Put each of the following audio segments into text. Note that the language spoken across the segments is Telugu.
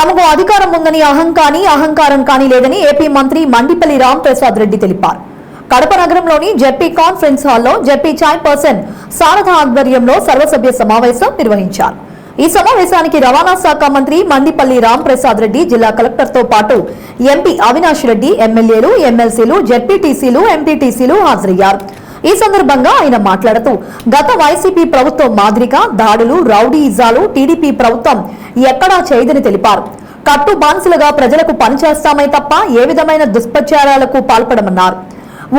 తమకు అధికారం ఉందని అహంకారం కానీ లేదని ఏపీ మంత్రి మండిపల్లి రాంప్రసాద్ రెడ్డి తెలిపారు. కడప నగరంలోని జెడ్పీ కాన్ఫరెన్స్ హాల్లో జెడ్పీ చైర్పర్సన్ శారద ఆధ్వర్యంలో సర్వసభ్య సమావేశం నిర్వహించారు. ఈ సమావేశానికి రవాణా శాఖ మంత్రి మండిపల్లి రాంప్రసాద్ రెడ్డి, జిల్లా కలెక్టర్తో పాటు ఎంపీ అవినాష్ రెడ్డి, ఎమ్మెల్యేలు, ఎమ్మెల్సీలు, జెడ్పీటీసీలు, ఎంపీటీసీలు హాజరయ్యారు. ఈ సందర్భంగా ఆయన మాట్లాడుతూ గత వైసీపీ ప్రభుత్వం మాదిరిగా దాడులు, రౌడీయిజాలు టీడీపీ ప్రభుత్వం ఎక్కడా చేయదని తెలిపారు. కట్టు బానిసలుగా ప్రజలకు పనిచేస్తామే తప్ప ఏ విధమైన దుష్ప్రచారాలకు పాల్పడమన్నారు.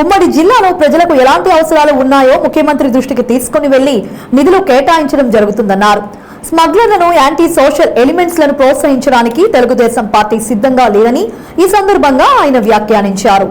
ఉమ్మడి జిల్లాలో ప్రజలకు ఎలాంటి అవసరాలు ఉన్నాయో ముఖ్యమంత్రి దృష్టికి తీసుకుని వెళ్లి నిధులు కేటాయించడం జరుగుతుందన్నారు. స్మగ్లర్లను, యాంటీ సోషల్ ఎలిమెంట్స్ లను ప్రోత్సహించడానికి తెలుగుదేశం పార్టీ సిద్ధంగా లేదని ఈ సందర్భంగా ఆయన వ్యాఖ్యానించారు.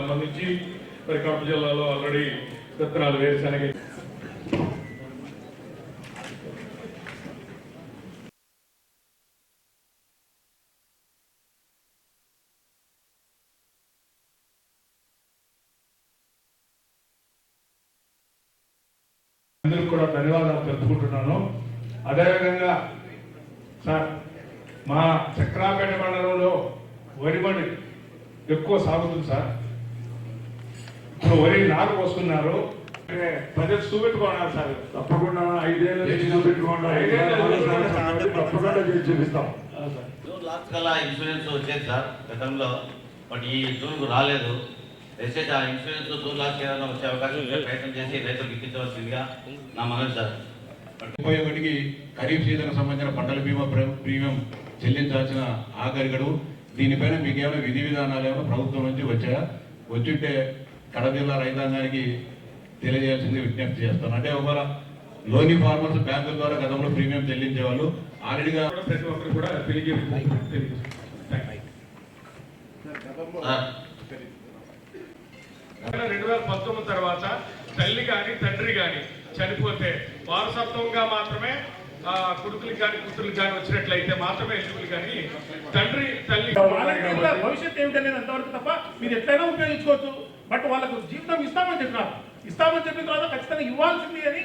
అందరికి కూడా ధన్యవాదాలు తెలుపుకుంటున్నాను. అదేవిధంగా సార్, మా చక్రాపేట మండలంలో వరి బండి ఎక్కువ సాగుతుంది సార్. ఇప్పుడు వరి నారు పోసుకున్నారు, ప్రజలు చూపెట్టుకున్నారు సార్. తప్పకుండా 5 ఏళ్ళు తప్పకుండా చేసి చూపిస్తాం. లాస్ట్ కల్లా ఇన్సూరెన్స్ వచ్చేది సార్ గతంలో, బట్ ఈ జూన్కు రాలేదు. దయచేసి ఆ ఇన్సూరెన్స్ జూన్ లాస్ట్ ఏదైనా వచ్చే అవకాశం ప్రయత్నం చేసి రైతులకు ఇప్పించవలసిందిగా నా మనవి సార్. ఉపయోగానికి ఖరీఫ్ సీజన్కు సంబంధించిన పంటల బీమా ప్రీమియం చెల్లించాల్సిన ఆఖరి గడువు. దీనిపైన మీకు ఏమైనా విధి విధానాలు ఏమైనా ప్రభుత్వం నుంచి వచ్చాయా? వచ్చింటే కడప జిల్లా రైతాంగానికి తెలియజేయాల్సింది విజ్ఞప్తి చేస్తాను. అంటే ఒకవేళ లోని ఫార్మర్స్ బ్యాంకుల ద్వారా గతంలో ప్రీమియం చెల్లించే వాళ్ళు ఆల్రెడీగా ప్రతి ఒక్కరు కూడా 2019 తర్వాత తల్లి కానీ తండ్రి కానీ చనిపోతే వారసత్వంగా మాత్రమే కొడుకులకు కానీ కూతురులకు కానీ వచ్చినట్లయితే మాత్రమే ఎలిజిబుల్, కానీ తండ్రి తల్లి భవిష్యత్తు ఏమిటనేది అంతవరకు తప్ప మీరు ఎట్లయినా ఉపయోగించుకోవచ్చు. బట్ వాళ్ళకు జీవితం ఇస్తామని చెప్పినారు. ఇస్తామని చెప్పిన తర్వాత ఖచ్చితంగా ఇవ్వాల్సింది అని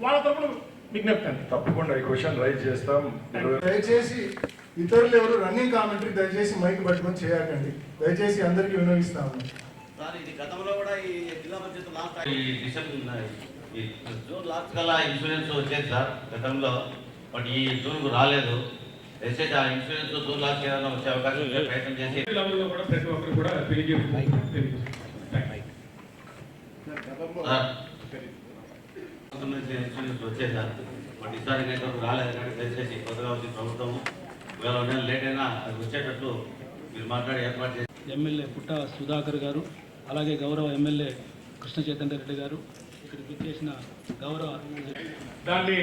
వాళ్ళ తరపున విజ్ఞప్తి. తప్పకుండా ఈ క్వశ్చన్ రైజ్ చేస్తాం. దయచేసి ఇతరులు ఎవరు రన్నింగ్ కామెంటరీ దయచేసి మైక్ పట్టుకొని చేయకండి. దయచేసి అందరికీ వినియోగిస్తాము. ఇది గతంలో కూడా ఈ జిల్లా పరిషత్ జూన్ లాస్ట్ కల్లా ఇన్సూరెన్స్ వచ్చేది సార్ గతంలో, బట్ ఈ జూన్కు రాలేదు. దయచేసి ఆ ఇన్సూరెన్స్ జూన్ లాస్ట్ ఏదైనా వచ్చే అవకాశం ప్రయత్నం చేసి కూడా ప్రతి ఒక్కరు కూడా ఇన్సూరెన్స్ వచ్చేది సార్, బట్ ఈసారి రాలేదు. కానీ దయచేసి కొత్తగా వచ్చిన ప్రభుత్వము ఒకవేళ లేట్ అయినా అది వచ్చేటట్లు మీరు మాట్లాడి ఏర్పాటు చేసి ఎమ్మెల్యే పుట్ట సుధాకర్ గారు, అలాగే గౌరవ ఎమ్మెల్యే కృష్ణ చైతన్య రెడ్డి గారు ఇక్కడికి చేసిన గౌరవ దాన్ని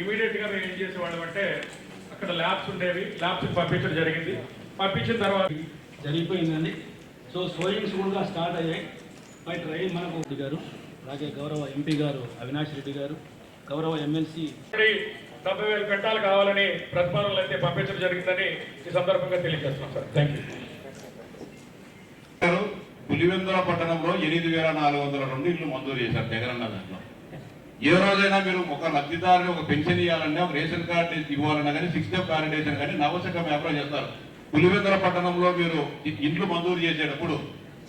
ఇమీడియట్గా మేము ఏం చేసేవాళ్ళం అంటే అక్కడ ల్యాబ్స్ ఉండేవి, ల్యాబ్స్కి పంపించడం జరిగింది. పంపించిన తర్వాత జరిగిపోయిందండి. సో సోయింగ్స్ కూడా స్టార్ట్ అయ్యాయి. బట్ మనకు గారు, అలాగే గౌరవ ఎంపీ గారు అవినాష్ రెడ్డి గారు, గౌరవ ఎమ్మెల్సీ 70,000 పెట్టాలు కావాలని ప్రతిపాదనలు అయితే పంపించడం జరిగిందని ఈ సందర్భంగా తెలియజేస్తున్నాం సార్. Thank you. పులివెందుల పట్టణంలో 8,402 ఇల్లు మంజూరు చేశారు జగనన్న దాంట్లో. ఏ రోజైనా మీరు ఒక లబ్ధిదారుని ఒక పెన్షన్ ఇవ్వాలన్నా, ఒక రేషన్ కార్డు ఇవ్వాలన్నా కానీ, 6 స్టెప్ వ్యాలిడేషన్ కానీ నవశకం వ్యాపారం చేస్తారు. పులివెందుల పట్టణంలో మీరు ఇండ్లు మంజూరు చేసేటప్పుడు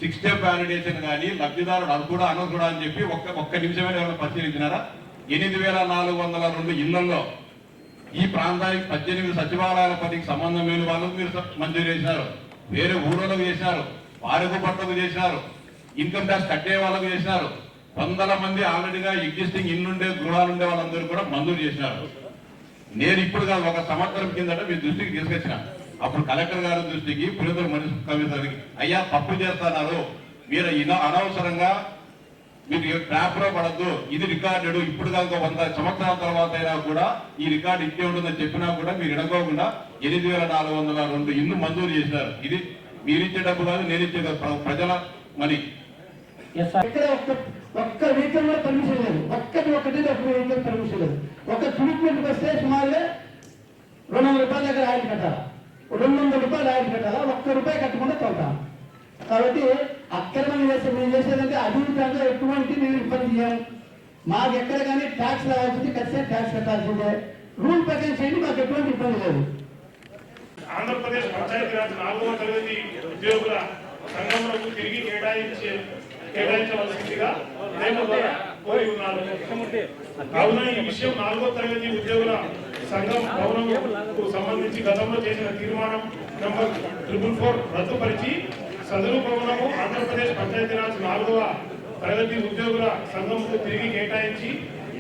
6 స్టెప్ వ్యాలిడేషన్ కానీ లబ్ధిదారుడు అది కూడా అనర్హుడా అని చెప్పి ఒక్క నిమిషమే పరిశీలించినారా? 8,402 ఇళ్లలో ఈ ప్రాంతానికి 18 సచివాలయాల పనికి సంబంధం లేని వాళ్ళకు మీరు మంజూరు చేసినారు. వేరే ఊళ్ళకు చేసినారు, వారికి పట్టకు చేసినారు, ఇన్కమ్ ట్యాక్స్ కట్టే వాళ్ళకు చేసినారు. 100 మంది ఆల్రెడీగా ఎగ్జిస్టింగ్ ఇల్లుండే గృహాలుండే వాళ్ళందరూ కూడా మంజూరు చేసినారు. నేను ఇప్పుడు కాదు, 1 సంవత్సరం కిందట మీ దృష్టికి తీసుకొచ్చిన. అప్పుడు కలెక్టర్ గారి దృష్టికి, పులివెందుల మున్సిపల్ కమిషనర్కి, అయ్యా తప్పు చేస్తున్నారు మీరు, అనవసరంగా మీకు ట్రాప్ లో పడద్దు, ఇది రికార్డెడ్. ఇప్పుడు కాదు 100 సంవత్సరాల తర్వాత అయినా కూడా ఈ రికార్డు ఇట్టే ఉంటుందని చెప్పినా కూడా మీరు ఎడకోకుండా 8,402 ఇల్లు మంజూరు చేసినారు. ఇది మీరిచ్చే డబ్బు కాదు, నేను ఇచ్చే ప్రజల మనీ. ఒక్క వెహికల్ లో పర్మిషన్ లేదు, ఒక్కటి వెహికల్ పర్మిషన్ లేదు. ఒక ట్రీట్మెంట్ వస్తే సుమారుగా 200 రూపాయల దగ్గర ఆయిల్ కట్టాలా, 200 రూపాయలు ఆయిల్ కట్టాలా, ₹1 కట్టకుండా తోలుతాం. కాబట్టి అక్రమంగా మేము చేసేదంటే అభివృద్ధి ఎటువంటి మేము ఇబ్బంది చేయం. మాకు ఎక్కడ కానీ ట్యాక్స్ రావాల్సింది, ఖచ్చితంగా ట్యాక్స్ కట్టాల్సిందే. రూల్ ప్రకారం చేయండి, మాకు ఎటువంటి ఇబ్బంది లేదు. ఆంధ్రప్రదేశ్ పంచాయతీరాజ్ 4వ తరగతి ఉద్యోగుల సంఘములకు తిరిగి కేటాయించవలసిందిగా రేపు ద్వారా కోరి ఉన్నారు. కావున ఈ విషయం 4వ తరగతి ఉద్యోగుల సంఘం భవనంకు సంబంధించి గతంలో చేసిన తీర్మానం నంబర్ 444 రద్దుపరిచి సదరు భవనము ఆంధ్రప్రదేశ్ పంచాయతీరాజ్ 4వ తరగతి ఉద్యోగుల సంఘంకు తిరిగి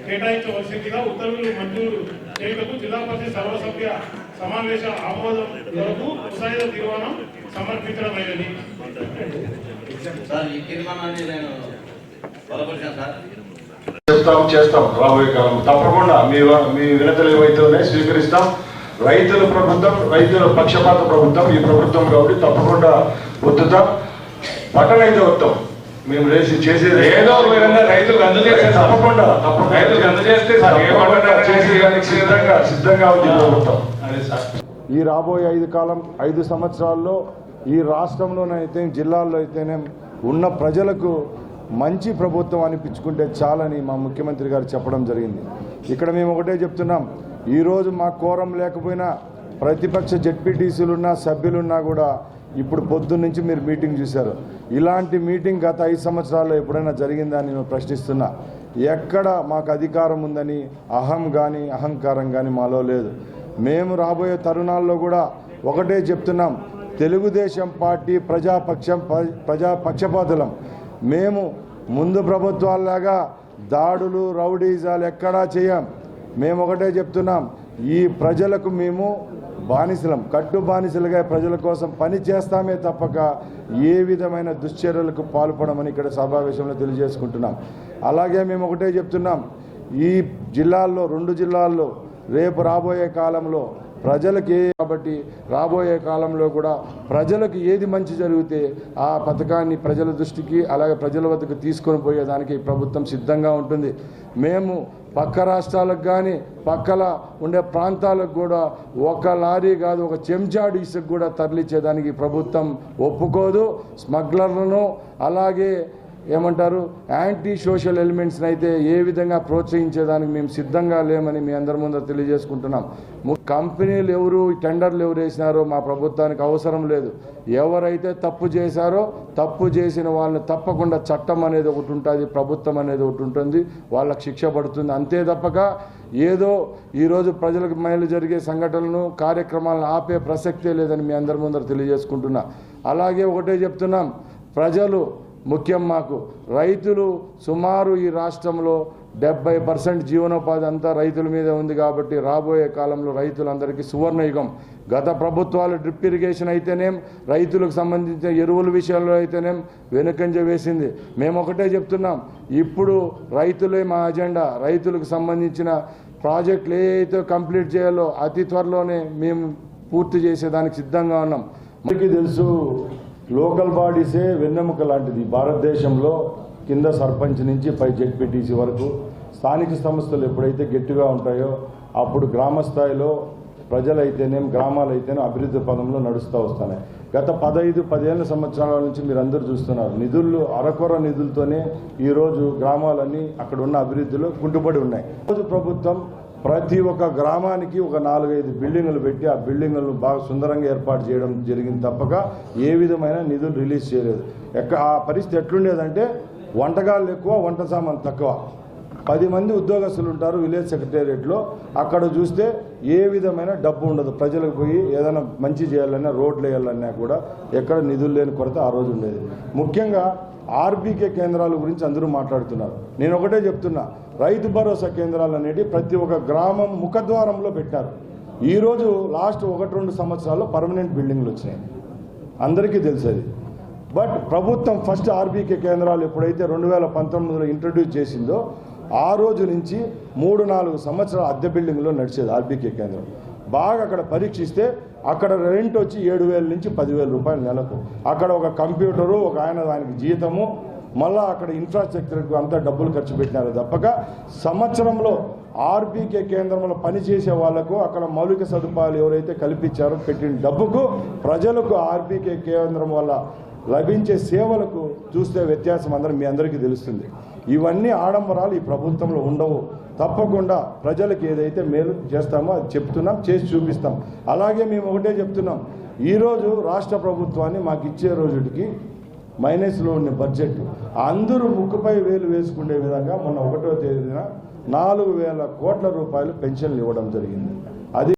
కేటాయించవలసిందిగా ఉత్తర్వులు మంజూరు చేయుటకు జిల్లా పరిషత్ సర్వసభ్య సమావేశ ఆమోదం కొరకు ఉత్సాహిత తీర్మానం సమర్పించడమైనది. సార్ ఈ తీర్మానాన్ని నేను బలపరిచాను సార్. చేస్తాం రాబోయే కాలం తప్పకుండా మీ వినతులు ఏవైతే ఉన్నాయో స్వీకరిస్తాం. రైతుల ప్రభుత్వం, రైతుల పక్షపాత ప్రభుత్వం ఈ ప్రభుత్వం కాబట్టి తప్పకుండా ఒత్తుతాం. పట్టణ అయితే వస్తాం. మేము చేసేది ఏదో ఒక విధంగా రైతులకు అందజేస్తే తప్పకుండా రైతులకు అందజేస్తే చేసేదానికి సిద్ధంగా ఉంది ప్రభుత్వం. అదే సార్, ఈ రాబోయే 5 సంవత్సరాల్లో ఈ రాష్ట్రంలోనైతే జిల్లాల్లో అయితేనే ఉన్న ప్రజలకు మంచి ప్రభుత్వం అనిపించుకుంటే చాలని మా ముఖ్యమంత్రి గారు చెప్పడం జరిగింది. ఇక్కడ మేము ఒకటే చెప్తున్నాం, ఈరోజు మా కోరం లేకపోయినా ప్రతిపక్ష జెడ్పీటీసీలున్నా సభ్యులున్నా కూడా ఇప్పుడు పొద్దున్న నుంచి మీరు మీటింగ్ చూశారు. ఇలాంటి మీటింగ్ గత 5 సంవత్సరాల్లో ఎప్పుడైనా జరిగిందా అని నేను ప్రశ్నిస్తున్నా. ఎక్కడ మాకు అధికారం ఉందని అహం కానీ అహంకారం కానీ మాలో లేదు. మేము రాబోయే తరుణాల్లో కూడా ఒకటే చెప్తున్నాం, తెలుగుదేశం పార్టీ ప్రజాపక్షపాతులం. మేము ముందు ప్రభుత్వాల్లాగా దాడులు రౌడీజాలు ఎక్కడా చేయం. మేము ఒకటే చెప్తున్నాం, ఈ ప్రజలకు మేము బానిసలం, కట్టు బానిసలుగా ప్రజల కోసం పని చేస్తామే తప్పక ఏ విధమైన దుశ్చర్యలకు పాల్పడమని ఇక్కడ సమావేశంలో తెలియజేసుకుంటున్నాం. అలాగే మేము ఒకటే చెప్తున్నాం, ఈ జిల్లాల్లో 2 జిల్లాల్లో రేపు రాబోయే కాలంలో ప్రజలకి కాబట్టి రాబోయే కాలంలో కూడా ప్రజలకు ఏది మంచి జరిగితే ఆ పథకాన్ని ప్రజల దృష్టికి అలాగే ప్రజల వద్దకు తీసుకొని పోయేదానికి ప్రభుత్వం సిద్ధంగా ఉంటుంది. మేము పక్క రాష్ట్రాలకు కానీ పక్కల ఉండే ప్రాంతాలకు కూడా ఒక లారీ కాదు, ఒక చెంచాడు ఇసుకు కూడా తరలించేదానికి ప్రభుత్వం ఒప్పుకోదు. స్మగ్లర్లను అలాగే ఏమంటారు యాంటీ సోషల్ ఎలిమెంట్స్ని అయితే ఏ విధంగా ప్రోత్సహించేదానికి మేము సిద్ధంగా లేమని మీ అందరి ముందర తెలియజేసుకుంటున్నాం. కంపెనీలు ఎవరు టెండర్లు ఎవరు వేసినారో మా ప్రభుత్వానికి అవసరం లేదు. ఎవరైతే తప్పు చేశారో తప్పు చేసిన వాళ్ళని తప్పకుండా చట్టం అనేది ఒకటి ఉంటుంది, ప్రభుత్వం అనేది ఒకటి ఉంటుంది, వాళ్ళకి శిక్ష పడుతుంది. అంతే తప్పక ఏదో ఈరోజు ప్రజలకు మేలు జరిగే సంఘటనలను కార్యక్రమాలను ఆపే ప్రసక్తే లేదని మీ అందరి ముందర తెలియజేసుకుంటున్నా. అలాగే ఒకటే చెప్తున్నాం, ప్రజలు ముఖ్యం. మాకు రైతులు సుమారు ఈ రాష్ట్రంలో 70% జీవనోపాధి అంతా రైతుల మీదే ఉంది కాబట్టి రాబోయే కాలంలో రైతులందరికీ సువర్ణయుగం. గత ప్రభుత్వాలు డ్రిప్ ఇరిగేషన్ అయితేనేం రైతులకు సంబంధించిన ఎరువుల విషయంలో అయితేనేం వెనుకంజ వేసింది. మేము ఒకటే చెప్తున్నాం, ఇప్పుడు రైతులే మా అజెండా. రైతులకు సంబంధించిన ప్రాజెక్టులు ఏదైతే కంప్లీట్ చేయాలో అతి త్వరలోనే మేము పూర్తి చేసేదానికి సిద్ధంగా ఉన్నాం. మనకి తెలుసు, లోకల్ బాడీసే వెన్నెముక లాంటిది భారతదేశంలో. కింద సర్పంచ్ నుంచి పై జెడ్పీటీసీ వరకు స్థానిక సంస్థలు ఎప్పుడైతే గట్టిగా ఉంటాయో అప్పుడు గ్రామ స్థాయిలో ప్రజలైతేనేం గ్రామాలైతేనే అభివృద్ధి పదంలో నడుస్తూ వస్తున్నాయి. గత 15 సంవత్సరాల నుంచి మీరు అందరూ చూస్తున్నారు, నిధులు అరకొర నిధులతోనే ఈరోజు గ్రామాలన్నీ అక్కడ ఉన్న అభివృద్ధిలో కుంటుపడి ఉన్నాయి. ఈరోజు ప్రభుత్వం ప్రతి ఒక్క గ్రామానికి ఒక 4-5 బిల్డింగులు పెట్టి ఆ బిల్డింగులను బాగా సుందరంగా ఏర్పాటు చేయడం జరిగింది తప్పక ఏ విధమైన నిధులు రిలీజ్ చేయలేదు. ఆ పరిస్థితి ఎట్లుండేదంటే వంటగాళ్ళు ఎక్కువ, వంట సామాన్ తక్కువ. 10 మంది ఉద్యోగస్తులు ఉంటారు విలేజ్ సెక్రటేరియట్లో. అక్కడ చూస్తే ఏ విధమైన డబ్బు ఉండదు. ప్రజలకు పోయి ఏదైనా మంచి చేయాలన్నా రోడ్లు వేయాలన్నా కూడా ఎక్కడ నిధులు లేని కొరత ఆ రోజు ఉండేది. ముఖ్యంగా ఆర్బీకే కేంద్రాల గురించి అందరూ మాట్లాడుతున్నారు. నేను ఒకటే చెప్తున్నా, రైతు భరోసా కేంద్రాలు అనేవి ప్రతి ఒక్క గ్రామం ముఖద్వారంలో పెట్టారు. ఈరోజు లాస్ట్ 1-2 సంవత్సరాల్లో పర్మనెంట్ బిల్డింగ్లు వచ్చినాయి, అందరికీ తెలుసది. బట్ ప్రభుత్వం ఫస్ట్ ఆర్బీకే కేంద్రాలు ఎప్పుడైతే 2019లో ఇంట్రడ్యూస్ చేసిందో ఆ రోజు నుంచి 3-4 సంవత్సరాల అద్దె బిల్డింగ్లో నడిచేది ఆర్బీకే కేంద్రం. బాగా అక్కడ పరీక్షిస్తే అక్కడ రెంట్ వచ్చి 7,000 నుంచి 10,000 రూపాయలు నెలకు. అక్కడ ఒక కంప్యూటరు, ఒక దానికి జీతము, మళ్ళీ అక్కడ ఇన్ఫ్రాస్ట్రక్చర్కు అంతా డబ్బులు ఖర్చు పెట్టినారు తప్పక సంవత్సరంలో ఆర్బీకే కేంద్రంలో పనిచేసే వాళ్లకు అక్కడ మౌలిక సదుపాయాలు ఎవరైతే కల్పించారో పెట్టిన డబ్బుకు ప్రజలకు ఆర్బీకే కేంద్రం వల్ల లభించే సేవలకు చూస్తే వ్యత్యాసం మీ అందరికీ తెలుస్తుంది. ఇవన్నీ ఆడంబరాలు ఈ ప్రభుత్వంలో ఉండవు. తప్పకుండా ప్రజలకు ఏదైతే మేలు చేస్తామో అది చెప్తున్నాం, చేసి చూపిస్తాం. అలాగే మేము ఒకటే చెప్తున్నాం, ఈరోజు రాష్ట్ర ప్రభుత్వాన్ని మాకు ఇచ్చే రోజుకి మైనస్లో ఉన్న బడ్జెట్ అందరూ ముక్కుపై వేలు వేసుకునే విధంగా మొన్న 1వ తేదీన 4,000 కోట్ల రూపాయలు పెన్షన్లు ఇవ్వడం జరిగింది. అది